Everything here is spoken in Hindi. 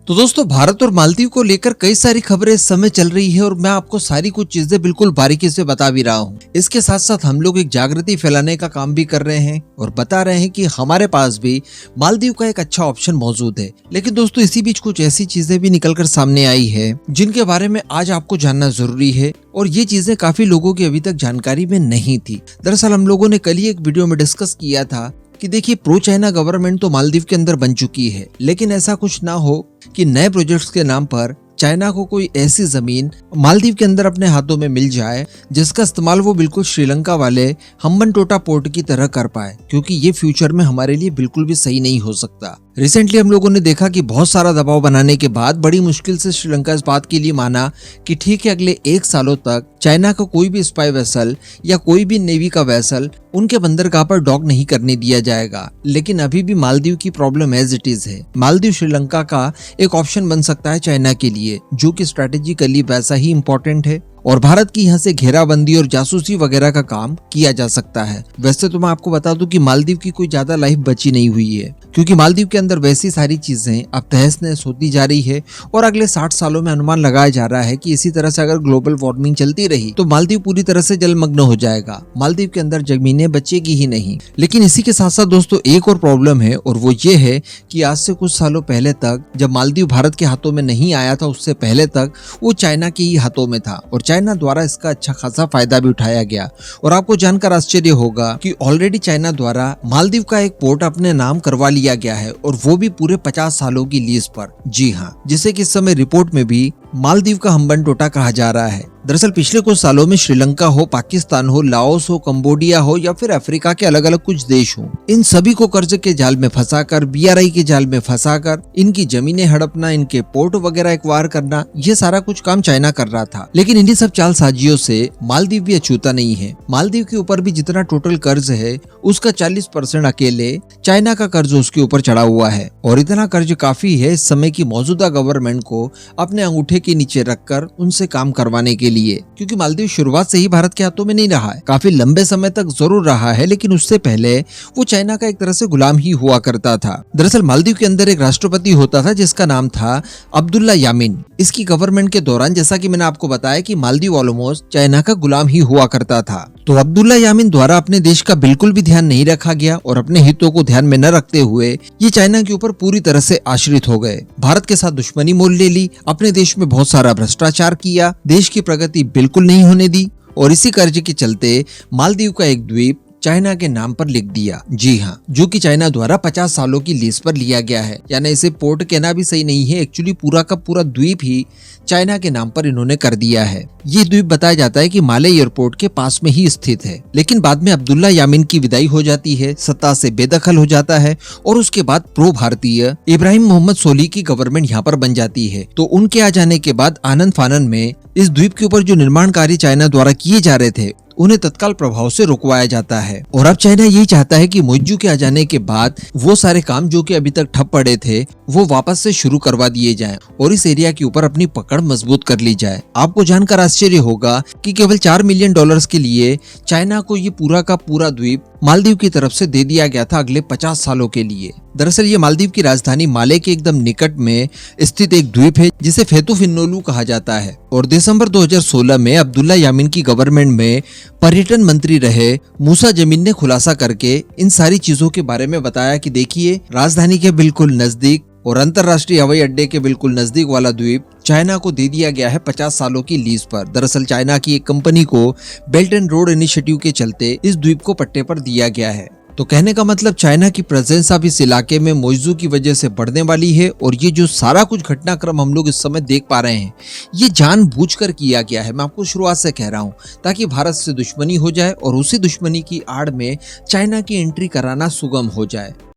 तो दोस्तों, भारत और मालदीव को लेकर कई सारी खबरें इस समय चल रही है और मैं आपको सारी कुछ चीजें बिल्कुल बारीकी से बता भी रहा हूँ। इसके साथ साथ हम लोग एक जागृति फैलाने का काम भी कर रहे हैं और बता रहे हैं कि हमारे पास भी मालदीव का एक अच्छा ऑप्शन मौजूद है। लेकिन दोस्तों, इसी बीच कुछ ऐसी चीजें भी निकलकर सामने आई है जिनके बारे में आज आपको जानना जरूरी है और ये चीजें काफी लोगों की अभी तक जानकारी में नहीं थी। दरअसल हम लोगों ने कल ही एक वीडियो में डिस्कस किया था कि देखिए, प्रो चाइना गवर्नमेंट तो मालदीव के अंदर बन चुकी है, लेकिन ऐसा कुछ ना हो कि नए प्रोजेक्ट्स के नाम पर चाइना को कोई ऐसी जमीन मालदीव के अंदर अपने हाथों में मिल जाए जिसका इस्तेमाल वो बिल्कुल श्रीलंका वाले हम्बनटोटा पोर्ट की तरह कर पाए, क्योंकि ये फ्यूचर में हमारे लिए बिल्कुल भी सही नहीं हो सकता। रिसेंटली हम लोगों ने देखा कि बहुत सारा दबाव बनाने के बाद बड़ी मुश्किल से श्रीलंका इस बात के लिए माना कि ठीक है, अगले 1 सालों तक चाइना का कोई भी स्पाई वेसल या कोई भी नेवी का वेसल उनके बंदरगाह पर डॉक नहीं करने दिया जाएगा। लेकिन अभी भी मालदीव की प्रॉब्लम एज इट इज है। मालदीव श्रीलंका का एक ऑप्शन बन सकता है चाइना के लिए, जो कि स्ट्रेटेजिकली वैसा ही इम्पोर्टेंट है और भारत की यहाँ से घेराबंदी और जासूसी वगैरह का काम किया जा सकता है। वैसे तो मैं आपको बता दूं कि मालदीव की कोई ज्यादा लाइफ बची नहीं हुई है, क्योंकि मालदीव के अंदर वैसी सारी चीजें अब तहस नहस होती जा रही है और अगले 60 सालों में अनुमान लगाया जा रहा है कि इसी तरह से अगर ग्लोबल वार्मिंग चलती रही तो मालदीव पूरी तरह से जलमग्न हो जाएगा। मालदीव के अंदर जमीनें बचेगी ही नहीं। लेकिन इसी के साथ साथ दोस्तों, एक और प्रॉब्लम है और वो ये है कि आज से कुछ सालों पहले तक जब मालदीव भारत के हाथों में नहीं आया था, उससे पहले तक वो चाइना के ही हाथों में था और चाइना द्वारा इसका अच्छा खासा फायदा भी उठाया गया। और आपको जानकर आश्चर्य होगा कि ऑलरेडी चाइना द्वारा मालदीव का एक पोर्ट अपने नाम करवा लिया गया है और वो भी पूरे 50 सालों की लीज पर। जी हाँ, जिसे कि इस समय रिपोर्ट में भी मालदीव का हम्बनटोटा कहा जा रहा है। दरअसल पिछले कुछ सालों में श्रीलंका हो, पाकिस्तान हो, लाओस हो, कंबोडिया हो या फिर अफ्रीका के अलग अलग कुछ देश हो, इन सभी को कर्ज के जाल में फंसाकर, बीआरआई के जाल में फंसाकर इनकी जमीनें हड़पना, इनके पोर्ट वगैरह एक्वायर करना, ये सारा कुछ काम चाइना कर रहा था। लेकिन इन्हीं सब चालसाजियों से मालदीव भी अछूता नहीं है। मालदीव के ऊपर भी जितना टोटल कर्ज है उसका 40% अकेले चाइना का कर्ज उसके ऊपर चढ़ा हुआ है और इतना कर्ज काफी है इस समय की मौजूदा गवर्नमेंट को अपने अंगूठे के नीचे रखकर उनसे काम करवाने के लिए, क्योंकि मालदीव शुरुआत से ही भारत के हाथों में नहीं रहा है। काफी लंबे समय तक जरूर रहा है, लेकिन उससे पहले वो चाइना का एक तरह से गुलाम ही हुआ करता था। दरअसल मालदीव के अंदर एक राष्ट्रपति होता था जिसका नाम था अब्दुल्ला यामीन। इसकी गवर्नमेंट के दौरान, जैसा कि मैंने आपको बताया, कि मालदीव ऑलमोस्ट चाइना का गुलाम ही हुआ करता था। तो अब्दुल्ला यामीन द्वारा अपने देश का बिल्कुल भी ध्यान नहीं रखा गया और अपने हितों को ध्यान में न रखते हुए ये चाइना के ऊपर पूरी तरह से आश्रित हो गए। भारत के साथ दुश्मनी मोल ले ली, अपने देश में बहुत सारा भ्रष्टाचार किया, देश की प्रगति बिल्कुल नहीं होने दी और इसी कर्ज के चलते मालदीव का एक द्वीप चाइना के नाम पर लिख दिया। जी हाँ, जो कि चाइना द्वारा 50 सालों की लीज पर लिया गया है। यानी इसे पोर्ट कहना भी सही नहीं है, एक्चुअली पूरा का पूरा द्वीप ही चाइना के नाम पर इन्होंने कर दिया है। ये द्वीप बताया जाता है कि माले एयरपोर्ट के पास में ही स्थित है। लेकिन बाद में अब्दुल्ला यामीन की विदाई हो जाती है, सत्ता से बेदखल हो जाता है और उसके बाद प्रो भारतीय इब्राहिम मोहम्मद सोली की गवर्नमेंट यहाँ पर बन जाती है। तो उनके आ जाने के बाद आनंद फानन में इस द्वीप के ऊपर जो निर्माण कार्य चाइना द्वारा किए जा रहे थे उन्हें तत्काल प्रभाव से रुकवाया जाता है। और अब चाइना यही चाहता है कि मोइज्जू के आ जाने के बाद वो सारे काम जो कि अभी तक ठप पड़े थे वो वापस से शुरू करवा दिए जाएं और इस एरिया के ऊपर अपनी पकड़ मजबूत कर ली जाए। आपको जानकर आश्चर्य होगा कि केवल $4 मिलियन के लिए चाइना को ये पूरा का पूरा द्वीप मालदीव की तरफ से दे दिया गया था अगले 50 सालों के लिए। दरअसल ये मालदीव की राजधानी माले के एकदम निकट में स्थित एक द्वीप है जिसे फेतुफिन्नोलू कहा जाता है। और दिसंबर 2016 में अब्दुल्ला यामीन की गवर्नमेंट में पर्यटन मंत्री रहे मूसा जमीन ने खुलासा करके इन सारी चीजों के बारे में बताया कि देखिए, राजधानी के बिल्कुल नजदीक और अंतर्राष्ट्रीय हवाई अड्डे के बिल्कुल नजदीक वाला द्वीप चाइना को दे दिया गया है 50 सालों की लीज पर। दरअसल चाइना की एक कंपनी को बेल्ट एंड रोड इनिशिएटिव के चलते इस द्वीप को पट्टे पर दिया गया है। तो कहने का मतलब चाइना की प्रेजेंस अब इस इलाके में मोइज्जू की वजह से बढ़ने वाली है और ये जो सारा कुछ घटनाक्रम हम लोग इस समय देख पा रहे हैं ये जानबूझकर किया गया है। मैं आपको शुरुआत से कह रहा हूँ, ताकि भारत से दुश्मनी हो जाए और उसी दुश्मनी की आड़ में चाइना की एंट्री कराना सुगम हो जाए।